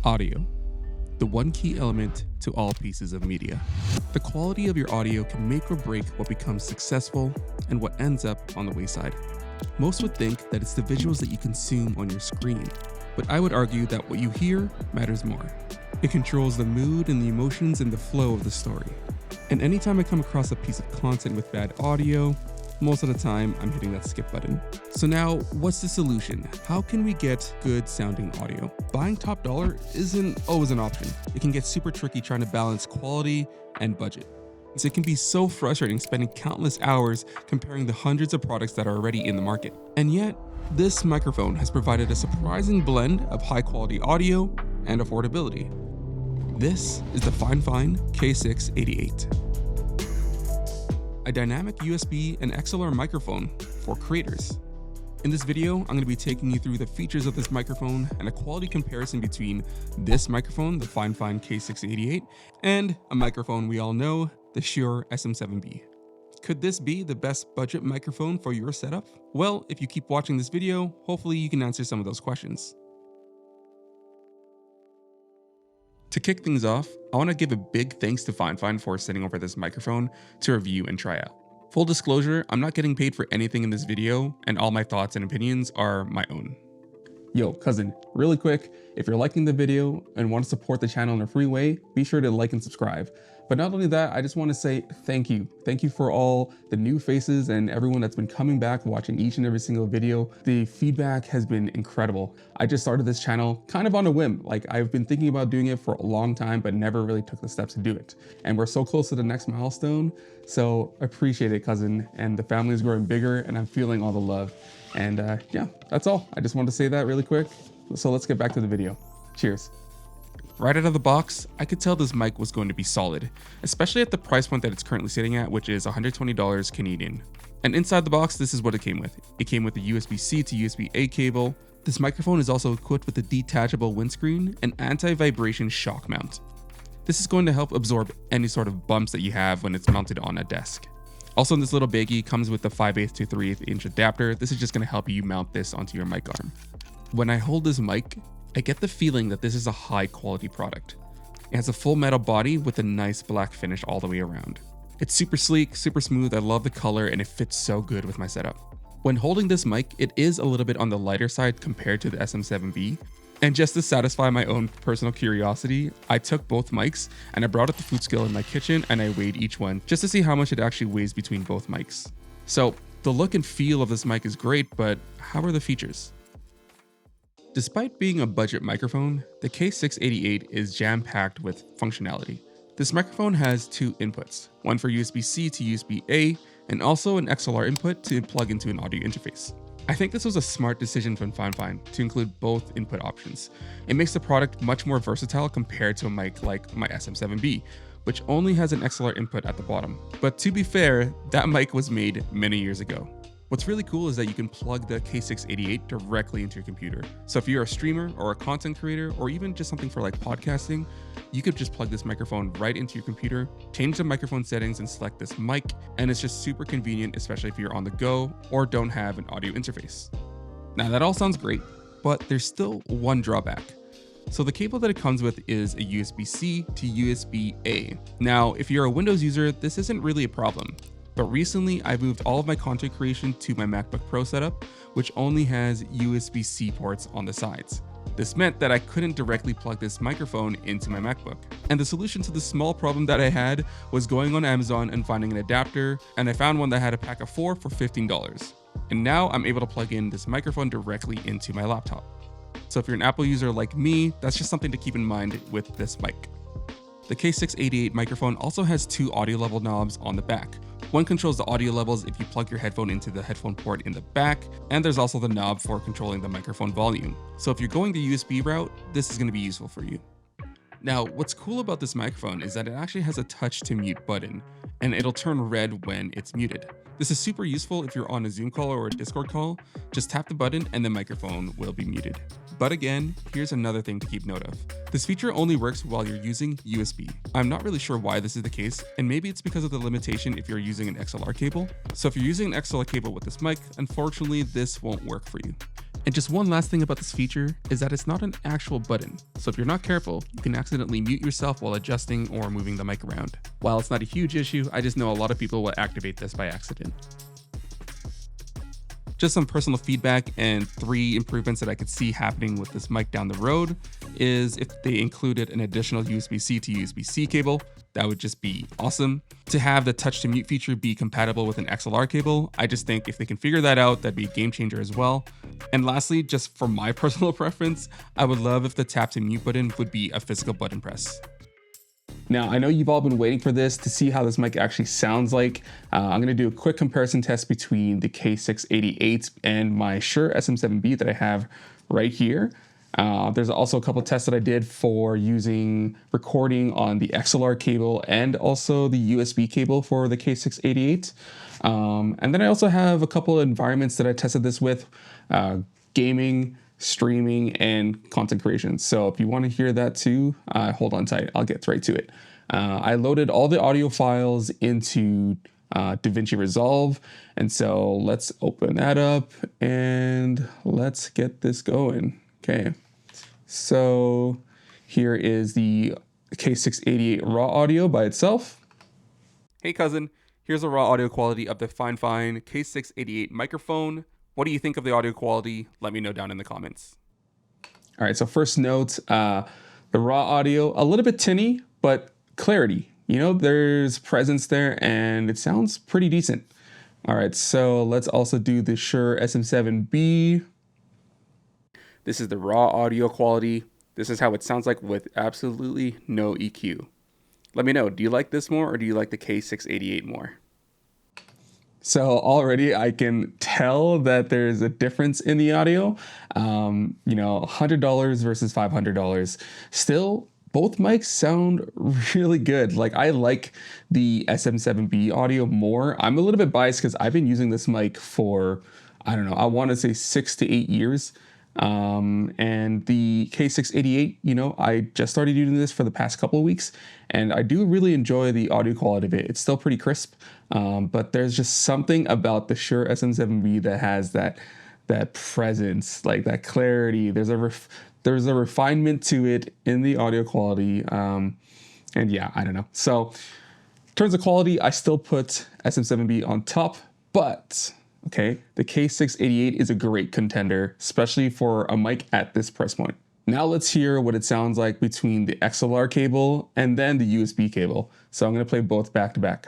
Audio, the one key element to all pieces of media. The quality of your audio can make or break what becomes successful and what ends up on the wayside. Most would think that it's the visuals that you consume on your screen, but I would argue that what you hear matters more. It controls the mood and the emotions and the flow of the story. And anytime I come across a piece of content with bad audio, most of the time I'm hitting that skip button. So now, what's the solution? How can we get good sounding audio? Buying top dollar isn't always an option. It can get super tricky trying to balance quality and budget. So it can be so frustrating spending countless hours comparing the hundreds of products that are already in the market. And yet, this microphone has provided a surprising blend of high quality audio and affordability. This is the Fifine K688. A dynamic USB and XLR microphone for creators. In this video, I'm going to be taking you through the features of this microphone and a quality comparison between this microphone, the Fifine K688, and a microphone we all know, the Shure SM7B. Could this be the best budget microphone for your setup? Well, if you keep watching this video, hopefully you can answer some of those questions. To kick things off, I want to give a big thanks to Fifine for sending over this microphone to review and try out. Full disclosure, I'm not getting paid for anything in this video, and all my thoughts and opinions are my own. Yo, cousin, really quick, if you're liking the video and want to support the channel in a free way, be sure to like and subscribe. But not only that, I just want to say thank you. Thank you for all the new faces and everyone that's been coming back, watching each and every single video. The feedback has been incredible. I just started this channel kind of on a whim. Like, I've been thinking about doing it for a long time, but never really took the steps to do it. And we're so close to the next milestone. So appreciate it, cousin. And the family is growing bigger and I'm feeling all the love. And yeah, that's all. I just wanted to say that really quick. So let's get back to the video. Cheers. Right out of the box, I could tell this mic was going to be solid, especially at the price point that it's currently sitting at, which is $120 Canadian. And inside the box, this is what it came with. It came with a USB-C to USB-A cable. This microphone is also equipped with a detachable windscreen and anti-vibration shock mount. This is going to help absorb any sort of bumps that you have when it's mounted on a desk. Also, in this little baggie comes with the 5/8 to 3/8 inch adapter. This is just going to help you mount this onto your mic arm. When I hold this mic, I get the feeling that this is a high quality product. It has a full metal body with a nice black finish all the way around. It's super sleek, super smooth, I love the color, and it fits so good with my setup. When holding this mic, it is a little bit on the lighter side compared to the SM7B. And just to satisfy my own personal curiosity, I took both mics and I brought up the food scale in my kitchen and I weighed each one just to see how much it actually weighs between both mics. So the look and feel of this mic is great, but how are the features? Despite being a budget microphone, the K688 is jam-packed with functionality. This microphone has two inputs, one for USB-C to USB-A, and also an XLR input to plug into an audio interface. I think this was a smart decision from Fifine to include both input options. It makes the product much more versatile compared to a mic like my SM7B, which only has an XLR input at the bottom. But to be fair, that mic was made many years ago. What's really cool is that you can plug the K688 directly into your computer. So if you're a streamer or a content creator, or even just something for like podcasting, you could just plug this microphone right into your computer, change the microphone settings and select this mic, and it's just super convenient, especially if you're on the go or don't have an audio interface. Now that all sounds great, but there's still one drawback. So the cable that it comes with is a USB-C to USB-A. Now, if you're a Windows user, this isn't really a problem. But recently, I've moved all of my content creation to my MacBook Pro setup, which only has USB-C ports on the sides. This meant that I couldn't directly plug this microphone into my MacBook. And the solution to the small problem that I had was going on Amazon and finding an adapter, and I found one that had a pack of 4 for $15. And now I'm able to plug in this microphone directly into my laptop. So if you're an Apple user like me, that's just something to keep in mind with this mic. The K688 microphone also has two audio level knobs on the back. One controls the audio levels if you plug your headphone into the headphone port in the back, and there's also the knob for controlling the microphone volume. So if you're going the USB route, this is going to be useful for you. Now, what's cool about this microphone is that it actually has a touch to mute button, and it'll turn red when it's muted. This is super useful if you're on a Zoom call or a Discord call. Just tap the button and the microphone will be muted. But again, here's another thing to keep note of. This feature only works while you're using USB. I'm not really sure why this is the case, and maybe it's because of the limitation if you're using an XLR cable. So if you're using an XLR cable with this mic, unfortunately, this won't work for you. And just one last thing about this feature is that it's not an actual button, so if you're not careful, you can accidentally mute yourself while adjusting or moving the mic around. While it's not a huge issue, I just know a lot of people will activate this by accident. Just some personal feedback and 3 improvements that I could see happening with this mic down the road is if they included an additional USB-C to USB-C cable. That would just be awesome. To have the touch to mute feature be compatible with an XLR cable, I just think if they can figure that out, that'd be a game changer as well. And lastly, just for my personal preference, I would love if the tap to mute button would be a physical button press. Now, I know you've all been waiting for this to see how this mic actually sounds like. I'm gonna do a quick comparison test between the K688 and my Shure SM7B that I have right here. There's also a couple of tests that I did for using recording on the XLR cable and also the USB cable for the K688. And then I also have a couple of environments that I tested this with, gaming, streaming, and content creation. So if you want to hear that too, hold on tight, I'll get right to it. I loaded all the audio files into DaVinci Resolve. And so let's open that up and let's get this going. Okay. So here is the K688 raw audio by itself. Hey cousin, here's the raw audio quality of the Fifine K688 microphone. What do you think of the audio quality? Let me know down in the comments. All right, so first note, the raw audio, a little bit tinny, but clarity. You know, there's presence there and it sounds pretty decent. All right, so let's also do the Shure SM7B. This is the raw audio quality. This is how it sounds like with absolutely no EQ. Let me know, do you like this more or do you like the K688 more? So already I can tell that there's a difference in the audio. You know, $100 versus $500. Still, both mics sound really good. Like I like the SM7B audio more. I'm a little bit biased because I've been using this mic for, I don't know, I want to say 6 to 8 years. And the K688, you know, I just started using this for the past couple of weeks and I do really enjoy the audio quality of it. It's still pretty crisp, but there's just something about the Shure SM7B that has that presence, like that clarity. There's a refinement to it in the audio quality. And yeah, I don't know. So in terms of quality, I still put SM7B on top, but okay, the K688 is a great contender, especially for a mic at this price point. Now let's hear what it sounds like between the XLR cable and then the USB cable. So I'm gonna play both back to back.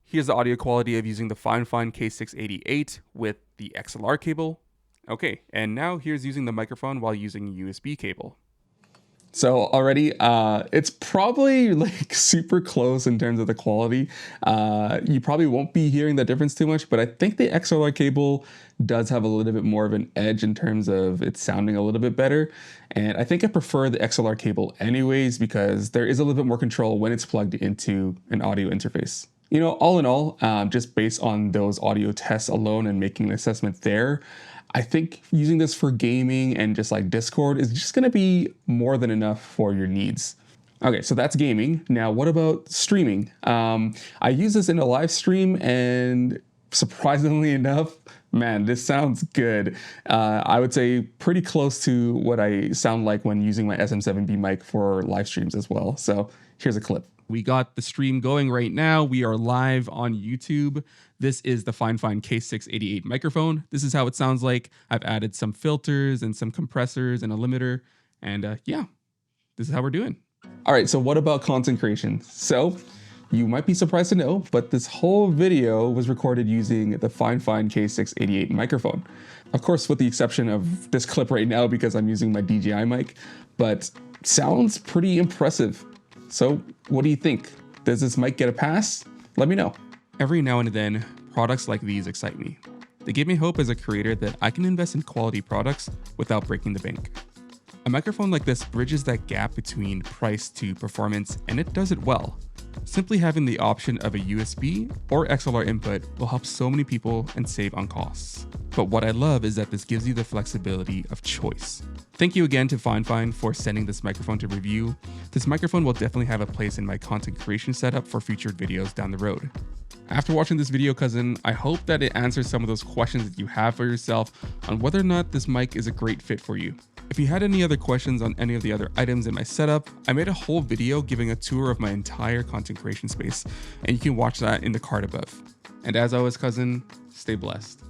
Here's the audio quality of using the Fifine K688 with the XLR cable. Okay, and now here's using the microphone while using a USB cable. So already, it's probably like super close in terms of the quality. You probably won't be hearing that difference too much, but I think the XLR cable does have a little bit more of an edge in terms of it sounding a little bit better. And I think I prefer the XLR cable anyways, because there is a little bit more control when it's plugged into an audio interface. You know, all in all, just based on those audio tests alone and making an assessment there, I think using this for gaming and just like Discord is just gonna be more than enough for your needs. Okay, so that's gaming. Now, what about streaming? I use this in a live stream and surprisingly enough, man, this sounds good. I would say pretty close to what I sound like when using my SM7B mic for live streams as well. So here's a clip. We got the stream going right now. We are live on YouTube. This is the Fifine K688 microphone. This is how it sounds like. I've added some filters and some compressors and a limiter. And yeah, this is how we're doing. All right, so what about content creation? So you might be surprised to know, but this whole video was recorded using the Fifine K688 microphone. Of course, with the exception of this clip right now because I'm using my DJI mic, but sounds pretty impressive. So what do you think? Does this mic get a pass? Let me know. Every now and then, products like these excite me. They give me hope as a creator that I can invest in quality products without breaking the bank. A microphone like this bridges that gap between price to performance, and it does it well. Simply having the option of a USB or XLR input will help so many people and save on costs. But what I love is that this gives you the flexibility of choice. Thank you again to Fifine for sending this microphone to review. This microphone will definitely have a place in my content creation setup for future videos down the road. After watching this video, cousin, I hope that it answers some of those questions that you have for yourself on whether or not this mic is a great fit for you. If you had any other questions on any of the other items in my setup, I made a whole video giving a tour of my entire content creation space, and you can watch that in the card above. And as always, cousin, stay blessed.